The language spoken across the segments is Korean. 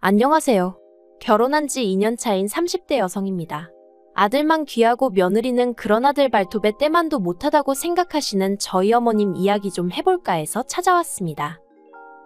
안녕하세요. 결혼한 지 2년 차인 30대 여성입니다. 아들만 귀하고 며느리는 그런 아들 발톱에 때만도 못하다고 생각하시는 저희 어머님 이야기 좀 해볼까 해서 찾아왔습니다.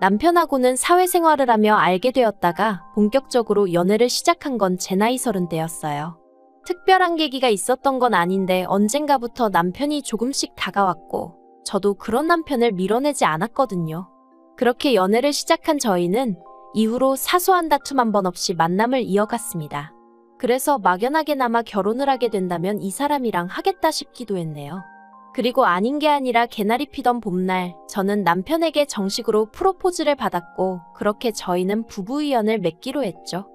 남편하고는 사회생활을 하며 알게 되었다가 본격적으로 연애를 시작한 건 제 나이 30대였어요. 특별한 계기가 있었던 건 아닌데 언젠가부터 남편이 조금씩 다가왔고 저도 그런 남편을 밀어내지 않았거든요. 그렇게 연애를 시작한 저희는 이후로 사소한 다툼 한 번 없이 만남을 이어갔습니다. 그래서 막연하게나마 결혼을 하게 된다면 이 사람이랑 하겠다 싶기도 했네요. 그리고 아닌 게 아니라 개나리 피던 봄날 저는 남편에게 정식으로 프로포즈를 받았고 그렇게 저희는 부부의연을 맺기로 했죠.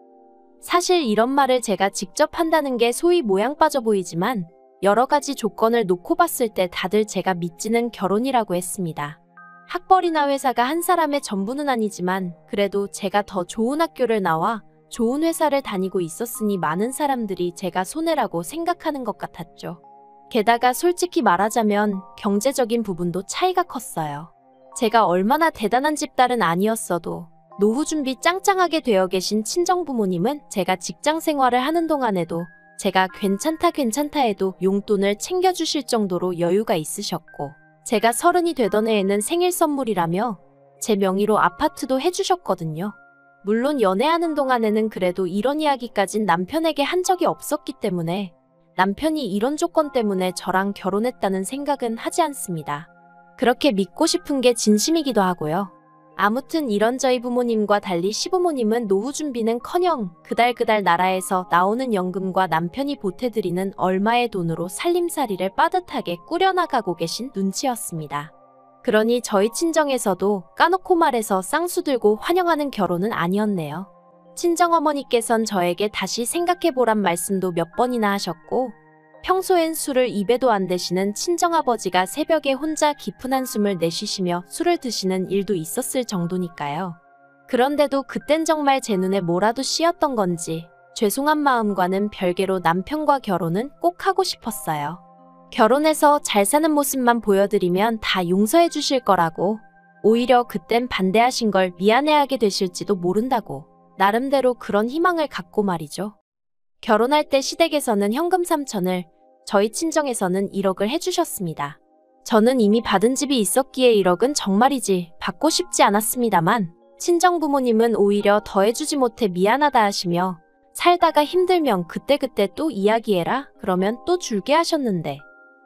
사실 이런 말을 제가 직접 한다는 게 소위 모양 빠져 보이지만 여러 가지 조건을 놓고 봤을 때 다들 제가 믿지는 결혼이라고 했습니다. 학벌이나 회사가 한 사람의 전부는 아니지만 그래도 제가 더 좋은 학교를 나와 좋은 회사를 다니고 있었으니 많은 사람들이 제가 손해라고 생각하는 것 같았죠. 게다가 솔직히 말하자면 경제적인 부분도 차이가 컸어요. 제가 얼마나 대단한 집딸은 아니었어도 노후 준비 짱짱하게 되어 계신 친정부모님은 제가 직장 생활을 하는 동안에도 제가 괜찮다 해도 용돈을 챙겨주실 정도로 여유가 있으셨고 제가 30이 되던 해에는 생일 선물이라며 제 명의로 아파트도 해주셨거든요. 물론 연애하는 동안에는 그래도 이런 이야기까진 남편에게 한 적이 없었기 때문에 남편이 이런 조건 때문에 저랑 결혼했다는 생각은 하지 않습니다. 그렇게 믿고 싶은 게 진심이기도 하고요. 아무튼 이런 저희 부모님과 달리 시부모님은 노후 준비는커녕 그달 나라에서 나오는 연금과 남편이 보태드리는 얼마의 돈으로 살림살이를 빠듯하게 꾸려나가고 계신 눈치였습니다. 그러니 저희 친정에서도 까놓고 말해서 쌍수 들고 환영하는 결혼은 아니었네요. 친정어머니께선 저에게 다시 생각해보란 말씀도 몇 번이나 하셨고 평소엔 술을 입에도 안 대시는 친정아버지가 새벽에 혼자 깊은 한숨을 내쉬시며 술을 드시는 일도 있었을 정도니까요. 그런데도 그땐 정말 제 눈에 뭐라도 씌었던 건지 죄송한 마음과는 별개로 남편과 결혼은 꼭 하고 싶었어요. 결혼해서 잘 사는 모습만 보여드리면 다 용서해 주실 거라고 오히려 그땐 반대하신 걸 미안해하게 되실지도 모른다고 나름대로 그런 희망을 갖고 말이죠. 결혼할 때 시댁에서는 현금 3천을, 저희 친정에서는 1억을 해주셨습니다. 저는 이미 받은 집이 있었기에 1억은 정말이지 받고 싶지 않았습니다만 친정 부모님은 오히려 더 해주지 못해 미안하다 하시며 살다가 힘들면 그때그때 또 이야기해라 그러면 또 줄게 하셨는데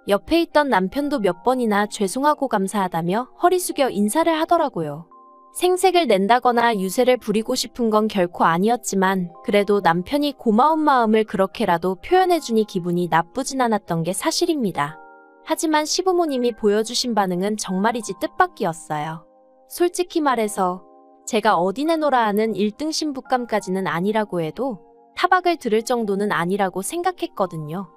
옆에 있던 남편도 몇 번이나 죄송하고 감사하다며 허리 숙여 인사를 하더라고요. 생색을 낸다거나 유세를 부리고 싶은 건 결코 아니었지만 그래도 남편이 고마운 마음을 그렇게라도 표현해주니 기분이 나쁘진 않았던 게 사실입니다. 하지만 시부모님이 보여주신 반응은 정말이지 뜻밖이었어요. 솔직히 말해서 제가 어디 내놓으라 하는 1등 신부감까지는 아니라고 해도 타박을 들을 정도는 아니라고 생각했거든요.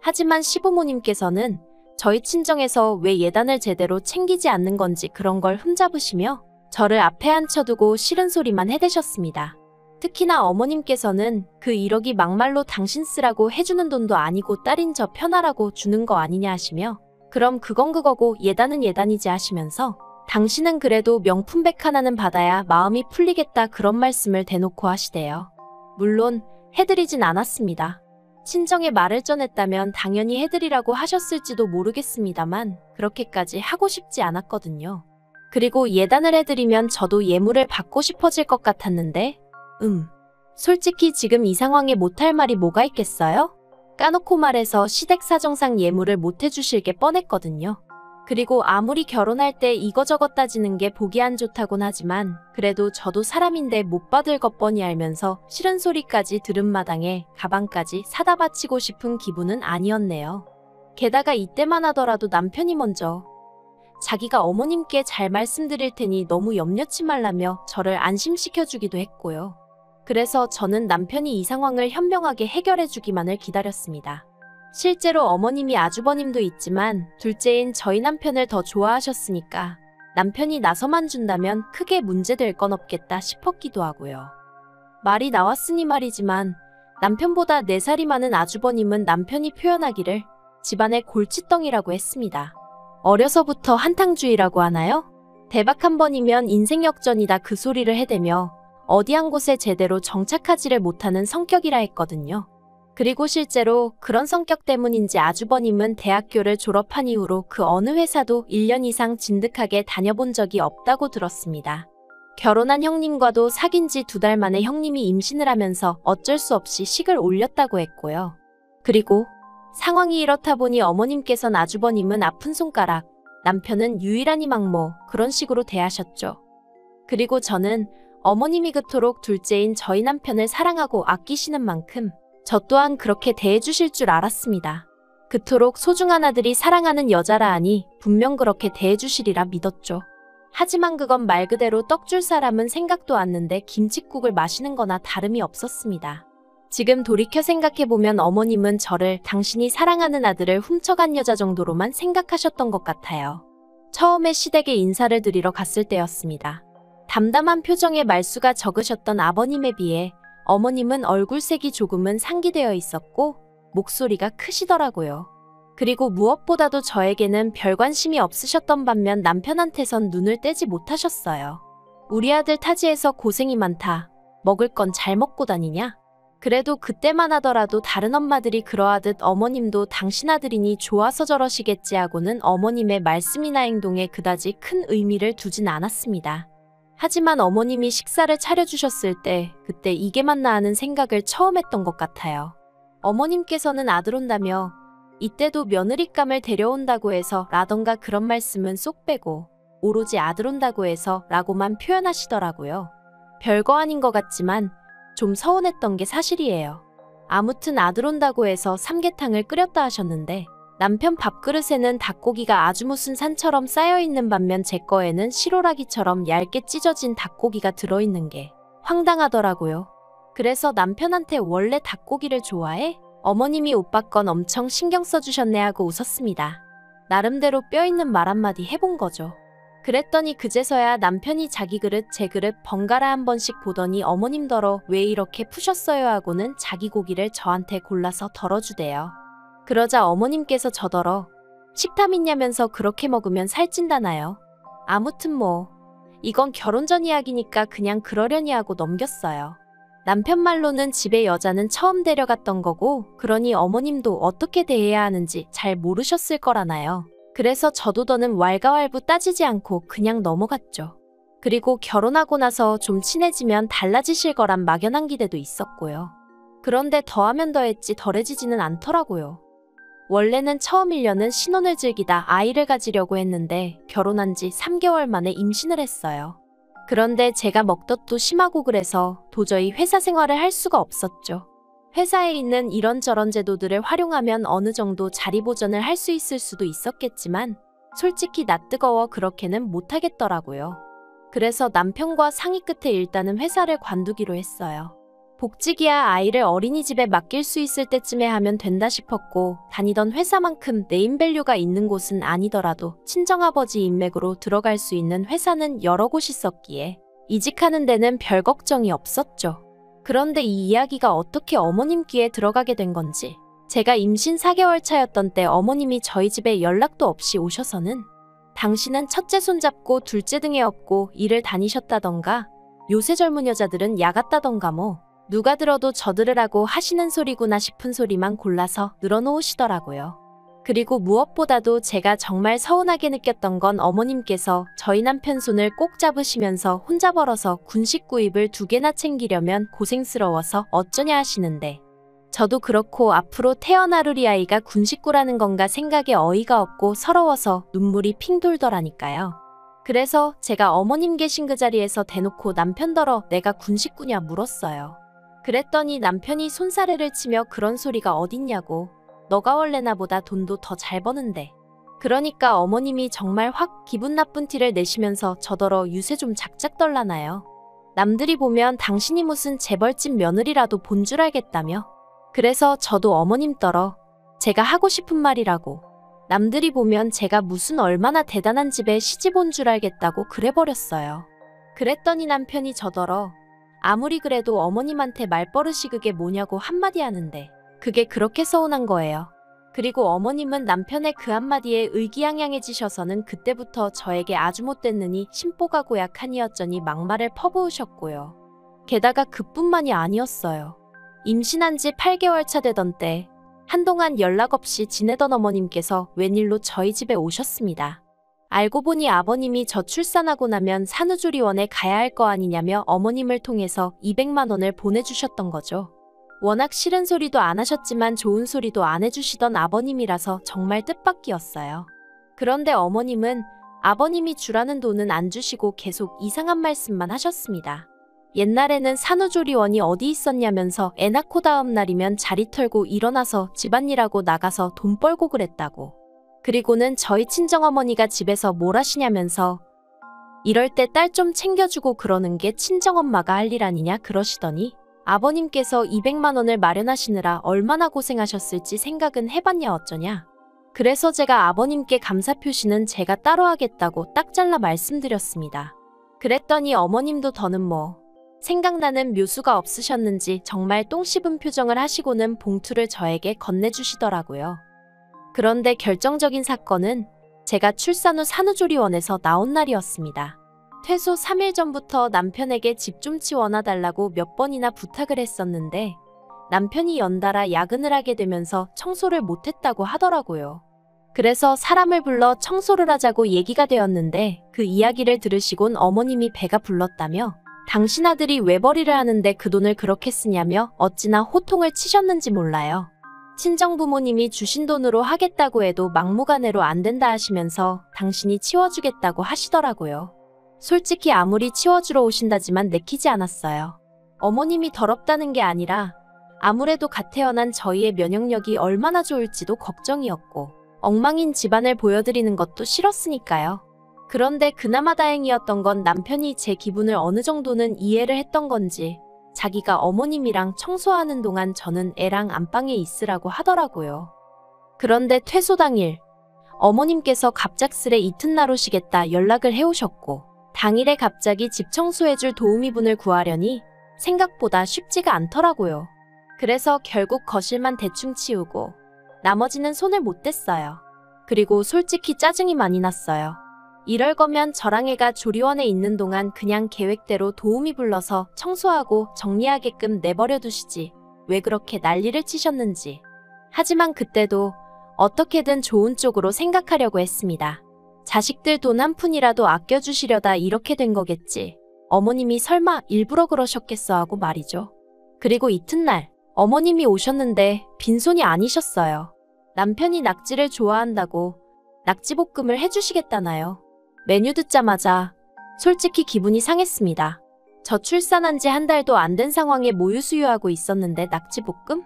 하지만 시부모님께서는 저희 친정에서 왜 예단을 제대로 챙기지 않는 건지 그런 걸 흠잡으시며 저를 앞에 앉혀두고 싫은 소리만 해대셨습니다. 특히나 어머님께서는 그 1억이 막말로 당신 쓰라고 해주는 돈도 아니고 딸인 저 편하라고 주는 거 아니냐 하시며 그럼 그건 그거고 예단은 예단이지 하시면서 당신은 그래도 명품백 하나는 받아야 마음이 풀리겠다 그런 말씀을 대놓고 하시대요. 물론 해드리진 않았습니다. 친정에 말을 전했다면 당연히 해드리라고 하셨을지도 모르겠습니다만 그렇게까지 하고 싶지 않았거든요. 그리고 예단을 해드리면 저도 예물을 받고 싶어질 것 같았는데 솔직히 지금 이 상황에 못할 말이 뭐가 있겠어요? 까놓고 말해서 시댁 사정상 예물을 못 해주실 게 뻔했거든요. 그리고 아무리 결혼할 때 이거저거 따지는 게 보기 안 좋다곤 하지만 그래도 저도 사람인데 못 받을 것 뻔히 알면서 싫은 소리까지 들은 마당에 가방까지 사다 바치고 싶은 기분은 아니었네요. 게다가 이때만 하더라도 남편이 먼저 자기가 어머님께 잘 말씀드릴 테니 너무 염려치 말라며 저를 안심시켜주기도 했고요. 그래서 저는 남편이 이 상황을 현명하게 해결해주기만을 기다렸습니다. 실제로 어머님이 아주버님도 있지만 둘째인 저희 남편을 더 좋아하셨으니까 남편이 나서만 준다면 크게 문제될 건 없겠다 싶었기도 하고요. 말이 나왔으니 말이지만 남편보다 4살이 많은 아주버님은 남편이 표현하기를 집안의 골칫덩이라고 했습니다. 어려서부터 한탕주의라고 하나요? 대박 한 번이면 인생 역전이다 그 소리를 해대며 어디 한 곳에 제대로 정착하지를 못하는 성격이라 했거든요. 그리고 실제로 그런 성격 때문인지 아주버님은 대학교를 졸업한 이후로 그 어느 회사도 1년 이상 진득하게 다녀본 적이 없다고 들었습니다. 결혼한 형님과도 사귄 지 2달 만에 형님이 임신을 하면서 어쩔 수 없이 식을 올렸다고 했고요. 그리고 상황이 이렇다 보니 어머님께선 아주버님은 아픈 손가락, 남편은 유일한 희망모 그런 식으로 대하셨죠. 그리고 저는 어머님이 그토록 둘째인 저희 남편을 사랑하고 아끼시는 만큼 저 또한 그렇게 대해주실 줄 알았습니다. 그토록 소중한 아들이 사랑하는 여자라 하니 분명 그렇게 대해주시리라 믿었죠. 하지만 그건 말 그대로 떡줄 사람은 생각도 않는데 김칫국을 마시는 거나 다름이 없었습니다. 지금 돌이켜 생각해보면 어머님은 저를 당신이 사랑하는 아들을 훔쳐간 여자 정도로만 생각하셨던 것 같아요. 처음에 시댁에 인사를 드리러 갔을 때였습니다. 담담한 표정의 말수가 적으셨던 아버님에 비해 어머님은 얼굴색이 조금은 상기되어 있었고 목소리가 크시더라고요. 그리고 무엇보다도 저에게는 별 관심이 없으셨던 반면 남편한테선 눈을 떼지 못하셨어요. 우리 아들 타지에서 고생이 많다. 먹을 건 잘 먹고 다니냐? 그래도 그때만 하더라도 다른 엄마들이 그러하듯 어머님도 당신 아들이니 좋아서 저러시겠지 하고는 어머님의 말씀이나 행동에 그다지 큰 의미를 두진 않았습니다. 하지만 어머님이 식사를 차려주셨을 때 그때 이게 맞나 하는 생각을 처음 했던 것 같아요. 어머님께서는 아들 온다며 이때도 며느리감을 데려온다고 해서 라던가 그런 말씀은 쏙 빼고 오로지 아들 온다고 해서 라고만 표현하시더라고요. 별거 아닌 것 같지만 좀 서운했던 게 사실이에요. 아무튼 아들 온다고 해서 삼계탕을 끓였다 하셨는데 남편 밥그릇에는 닭고기가 아주 무슨 산처럼 쌓여있는 반면 제 거에는 시로라기처럼 얇게 찢어진 닭고기가 들어있는 게 황당하더라고요. 그래서 남편한테 원래 닭고기를 좋아해? 어머님이 오빠 건 엄청 신경 써주셨네 하고 웃었습니다. 나름대로 뼈있는 말 한마디 해본 거죠. 그랬더니 그제서야 남편이 자기 그릇 제 그릇 번갈아 한 번씩 보더니 어머님더러 왜 이렇게 푸셨어요 하고는 자기 고기를 저한테 골라서 덜어주대요. 그러자 어머님께서 저더러 식탐 있냐면서 그렇게 먹으면 살찐다나요? 아무튼 뭐 이건 결혼 전 이야기니까 그냥 그러려니 하고 넘겼어요. 남편 말로는 집에 여자는 처음 데려갔던 거고 그러니 어머님도 어떻게 대해야 하는지 잘 모르셨을 거라나요. 그래서 저도 더는 왈가왈부 따지지 않고 그냥 넘어갔죠. 그리고 결혼하고 나서 좀 친해지면 달라지실 거란 막연한 기대도 있었고요. 그런데 더하면 더했지 덜해지지는 않더라고요. 원래는 처음 1년은 신혼을 즐기다 아이를 가지려고 했는데 결혼한 지 3개월 만에 임신을 했어요. 그런데 제가 먹덧도 심하고 그래서 도저히 회사 생활을 할 수가 없었죠. 회사에 있는 이런저런 제도들을 활용하면 어느 정도 자리 보전을 할 수 있을 수도 있었겠지만 솔직히 낯뜨거워 그렇게는 못하겠더라고요. 그래서 남편과 상의 끝에 일단은 회사를 관두기로 했어요. 복직이야 아이를 어린이집에 맡길 수 있을 때쯤에 하면 된다 싶었고 다니던 회사만큼 네임밸류가 있는 곳은 아니더라도 친정아버지 인맥으로 들어갈 수 있는 회사는 여러 곳 있었기에 이직하는 데는 별 걱정이 없었죠. 그런데 이 이야기가 어떻게 어머님 귀에 들어가게 된 건지 제가 임신 4개월 차였던 때 어머님이 저희 집에 연락도 없이 오셔서는 당신은 첫째 손잡고 둘째 등에 업고 일을 다니셨다던가 요새 젊은 여자들은 야같다던가 뭐 누가 들어도 저 들으라고 하시는 소리구나 싶은 소리만 골라서 늘어놓으시더라고요. 그리고 무엇보다도 제가 정말 서운하게 느꼈던 건 어머님께서 저희 남편 손을 꼭 잡으시면서 혼자 벌어서 군식 구입을 2개나 챙기려면 고생스러워서 어쩌냐 하시는데 저도 그렇고 앞으로 태어날 우리 아이가 군식구라는 건가 생각에 어이가 없고 서러워서 눈물이 핑 돌더라니까요. 그래서 제가 어머님 계신 그 자리에서 대놓고 남편더러 내가 군식구냐 물었어요. 그랬더니 남편이 손사래를 치며 그런 소리가 어딨냐고 너가 원래 나보다 돈도 더 잘 버는데 그러니까 어머님이 정말 확 기분 나쁜 티를 내시면서 저더러 유세 좀 작작 떨라나요. 남들이 보면 당신이 무슨 재벌집 며느리라도 본 줄 알겠다며. 그래서 저도 어머님더러 제가 하고 싶은 말이라고 남들이 보면 제가 무슨 얼마나 대단한 집에 시집 온 줄 알겠다고 그래버렸어요. 그랬더니 남편이 저더러 아무리 그래도 어머님한테 말버릇이 그게 뭐냐고 한마디 하는데 그게 그렇게 서운한 거예요. 그리고 어머님은 남편의 그 한마디에 의기양양해지셔서는 그때부터 저에게 아주 못됐느니 심보가 고약하니어쩌니 막말을 퍼부으셨고요. 게다가 그뿐만이 아니었어요. 임신한 지 8개월 차 되던 때 한동안 연락 없이 지내던 어머님께서 웬일로 저희 집에 오셨습니다. 알고 보니 아버님이 저 출산하고 나면 산후조리원에 가야 할 거 아니냐며 어머님을 통해서 200만 원을 보내주셨던 거죠. 워낙 싫은 소리도 안 하셨지만 좋은 소리도 안 해주시던 아버님이라서 정말 뜻밖이었어요. 그런데 어머님은 아버님이 주라는 돈은 안 주시고 계속 이상한 말씀만 하셨습니다. 옛날에는 산후조리원이 어디 있었냐면서 애 낳고 다음 날이면 자리 털고 일어나서 집안일하고 나가서 돈 벌고 그랬다고. 그리고는 저희 친정어머니가 집에서 뭘 하시냐면서 이럴 때 딸 좀 챙겨주고 그러는 게 친정엄마가 할 일 아니냐 그러시더니 아버님께서 200만 원을 마련하시느라 얼마나 고생하셨을지 생각은 해봤냐 어쩌냐. 그래서 제가 아버님께 감사 표시는 제가 따로 하겠다고 딱 잘라 말씀드렸습니다. 그랬더니 어머님도 더는 뭐 생각나는 묘수가 없으셨는지 정말 똥 씹은 표정을 하시고는 봉투를 저에게 건네주시더라고요. 그런데 결정적인 사건은 제가 출산 후 산후조리원에서 나온 날이었습니다. 퇴소 3일 전부터 남편에게 집 좀 치워놔달라고 몇 번이나 부탁을 했었는데 남편이 연달아 야근을 하게 되면서 청소를 못했다고 하더라고요. 그래서 사람을 불러 청소를 하자고 얘기가 되었는데 그 이야기를 들으시곤 어머님이 배가 불렀다며 당신 아들이 외벌이를 하는데 그 돈을 그렇게 쓰냐며 어찌나 호통을 치셨는지 몰라요. 친정부모님이 주신 돈으로 하겠다고 해도 막무가내로 안 된다 하시면서 당신이 치워주겠다고 하시더라고요. 솔직히 아무리 치워주러 오신다지만 내키지 않았어요. 어머님이 더럽다는 게 아니라 아무래도 갓 태어난 저희의 면역력이 얼마나 좋을지도 걱정이었고 엉망인 집안을 보여드리는 것도 싫었으니까요. 그런데 그나마 다행이었던 건 남편이 제 기분을 어느 정도는 이해를 했던 건지 자기가 어머님이랑 청소하는 동안 저는 애랑 안방에 있으라고 하더라고요. 그런데 퇴소 당일 어머님께서 갑작스레 이튿날 오시겠다 연락을 해오셨고 당일에 갑자기 집 청소해줄 도우미분을 구하려니 생각보다 쉽지가 않더라고요. 그래서 결국 거실만 대충 치우고 나머지는 손을 못 댔어요. 그리고 솔직히 짜증이 많이 났어요. 이럴 거면 저랑 애가 조리원에 있는 동안 그냥 계획대로 도우미 불러서 청소하고 정리하게끔 내버려 두시지 왜 그렇게 난리를 치셨는지. 하지만 그때도 어떻게든 좋은 쪽으로 생각하려고 했습니다. 자식들 돈 한 푼이라도 아껴주시려다 이렇게 된 거겠지. 어머님이 설마 일부러 그러셨겠어 하고 말이죠. 그리고 이튿날 어머님이 오셨는데 빈손이 아니셨어요. 남편이 낙지를 좋아한다고 낙지볶음을 해주시겠다나요. 메뉴 듣자마자 솔직히 기분이 상했습니다. 저 출산한 지 한 달도 안 된 상황에 모유수유하고 있었는데 낙지볶음?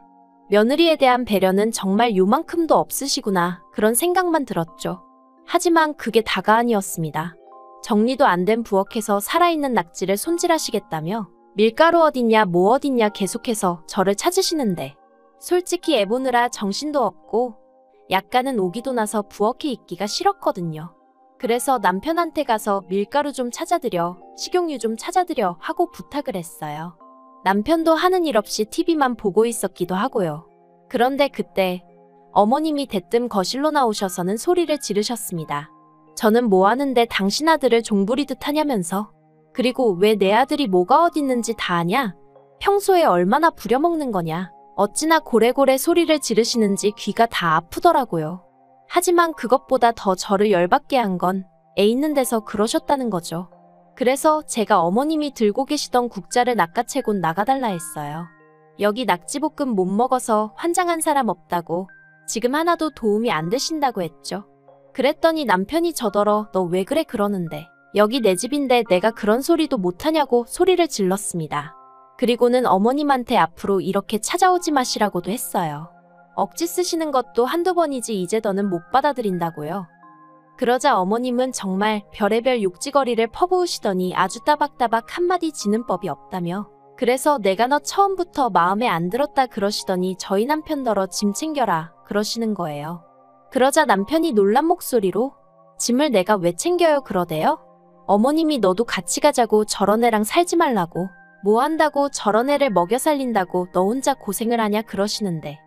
며느리에 대한 배려는 정말 요만큼도 없으시구나 그런 생각만 들었죠. 하지만 그게 다가 아니었습니다. 정리도 안 된 부엌에서 살아있는 낙지를 손질하시겠다며 밀가루 어딨냐 뭐 어딨냐 계속해서 저를 찾으시는데 솔직히 애 보느라 정신도 없고 약간은 오기도 나서 부엌에 있기가 싫었거든요. 그래서 남편한테 가서 밀가루 좀 찾아드려, 식용유 좀 찾아드려 하고 부탁을 했어요. 남편도 하는 일 없이 TV만 보고 있었기도 하고요. 그런데 그때 어머님이 대뜸 거실로 나오셔서는 소리를 지르셨습니다. 저는 뭐 하는데 당신 아들을 종부리듯 하냐면서. 그리고 왜 내 아들이 뭐가 어딨는지 다 아냐? 평소에 얼마나 부려먹는 거냐? 어찌나 고래고래 소리를 지르시는지 귀가 다 아프더라고요. 하지만 그것보다 더 저를 열받게 한 건 애 있는 데서 그러셨다는 거죠. 그래서 제가 어머님이 들고 계시던 국자를 낚아채곤 나가달라 했어요. 여기 낙지볶음 못 먹어서 환장한 사람 없다고 지금 하나도 도움이 안 되신다고 했죠. 그랬더니 남편이 저더러 너 왜 그래 그러는데 여기 내 집인데 내가 그런 소리도 못하냐고 소리를 질렀습니다. 그리고는 어머님한테 앞으로 이렇게 찾아오지 마시라고도 했어요. 억지 쓰시는 것도 한두 번이지 이제 더는 못 받아들인다고요. 그러자 어머님은 정말 별의별 욕지거리를 퍼부으시더니 아주 따박따박 한마디 지는 법이 없다며 그래서 내가 너 처음부터 마음에 안 들었다 그러시더니 저희 남편더러 짐 챙겨라 그러시는 거예요. 그러자 남편이 놀란 목소리로 짐을 내가 왜 챙겨요 그러대요? 어머님이 너도 같이 가자고 저런 애랑 살지 말라고 뭐 한다고 저런 애를 먹여 살린다고 너 혼자 고생을 하냐 그러시는데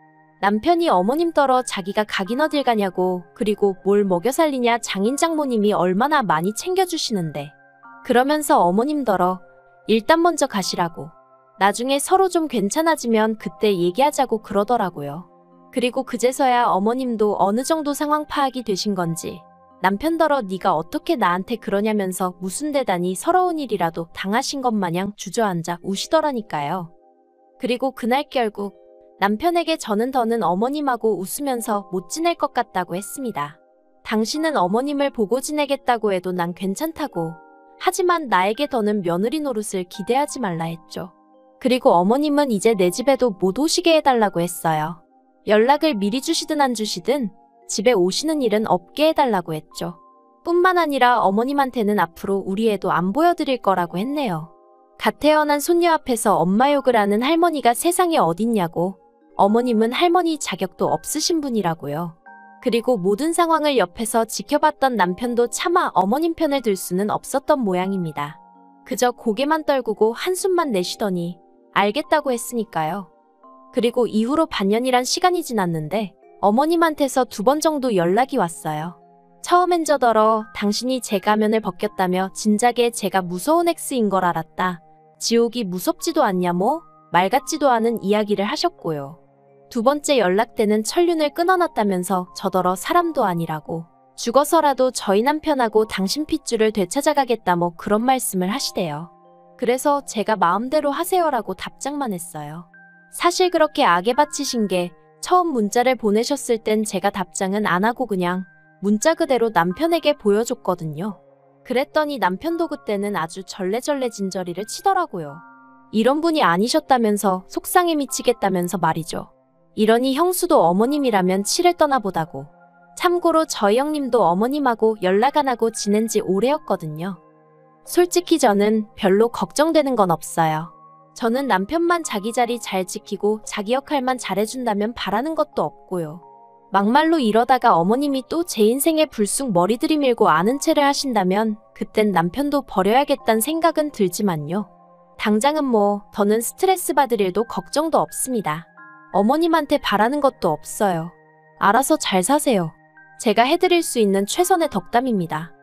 남편이 어머님더러 자기가 가긴 어딜 가냐고 그리고 뭘 먹여 살리냐 장인 장모님이 얼마나 많이 챙겨주시는데 그러면서 어머님더러 일단 먼저 가시라고 나중에 서로 좀 괜찮아지면 그때 얘기하자고 그러더라고요. 그리고 그제서야 어머님도 어느 정도 상황 파악이 되신 건지 남편더러 네가 어떻게 나한테 그러냐면서 무슨 대단히 서러운 일이라도 당하신 것 마냥 주저앉아 우시더라니까요. 그리고 그날 결국 남편에게 저는 더는 어머님하고 웃으면서 못 지낼 것 같다고 했습니다. 당신은 어머님을 보고 지내겠다고 해도 난 괜찮다고. 하지만 나에게 더는 며느리 노릇을 기대하지 말라 했죠. 그리고 어머님은 이제 내 집에도 못 오시게 해달라고 했어요. 연락을 미리 주시든 안 주시든 집에 오시는 일은 없게 해달라고 했죠. 뿐만 아니라 어머님한테는 앞으로 우리 애도 안 보여드릴 거라고 했네요. 갓 태어난 손녀 앞에서 엄마 욕을 하는 할머니가 세상에 어딨냐고. 어머님은 할머니 자격도 없으신 분이라고요. 그리고 모든 상황을 옆에서 지켜봤던 남편도 차마 어머님 편을 들 수는 없었던 모양입니다. 그저 고개만 떨구고 한숨만 내쉬더니 알겠다고 했으니까요. 그리고 이후로 반년이란 시간이 지났는데 어머님한테서 2번 정도 연락이 왔어요. 처음엔 저더러 당신이 제 가면을 벗겼다며 진작에 제가 무서운 X인 걸 알았다. 지옥이 무섭지도 않냐 뭐? 말 같지도 않은 이야기를 하셨고요. 2번째 연락 때는 천륜을 끊어놨다면서 저더러 사람도 아니라고. 죽어서라도 저희 남편하고 당신 핏줄을 되찾아가겠다 뭐 그런 말씀을 하시대요. 그래서 제가 마음대로 하세요라고 답장만 했어요. 사실 그렇게 악에 바치신 게 처음 문자를 보내셨을 땐 제가 답장은 안 하고 그냥 문자 그대로 남편에게 보여줬거든요. 그랬더니 남편도 그때는 아주 절레절레 진저리를 치더라고요. 이런 분이 아니셨다면서 속상해 미치겠다면서 말이죠. 이러니 형수도 어머님이라면 치를 떠나보다고. 참고로 저희 형님도 어머님하고 연락 안 하고 지낸 지 오래였거든요. 솔직히 저는 별로 걱정되는 건 없어요. 저는 남편만 자기 자리 잘 지키고 자기 역할만 잘해준다면 바라는 것도 없고요. 막말로 이러다가 어머님이 또 제 인생에 불쑥 머리 들이밀고 아는 체를 하신다면 그땐 남편도 버려야겠다는 생각은 들지만요. 당장은 뭐 더는 스트레스 받을 일도 걱정도 없습니다. 어머님한테 바라는 것도 없어요. 알아서 잘 사세요. 제가 해드릴 수 있는 최선의 덕담입니다.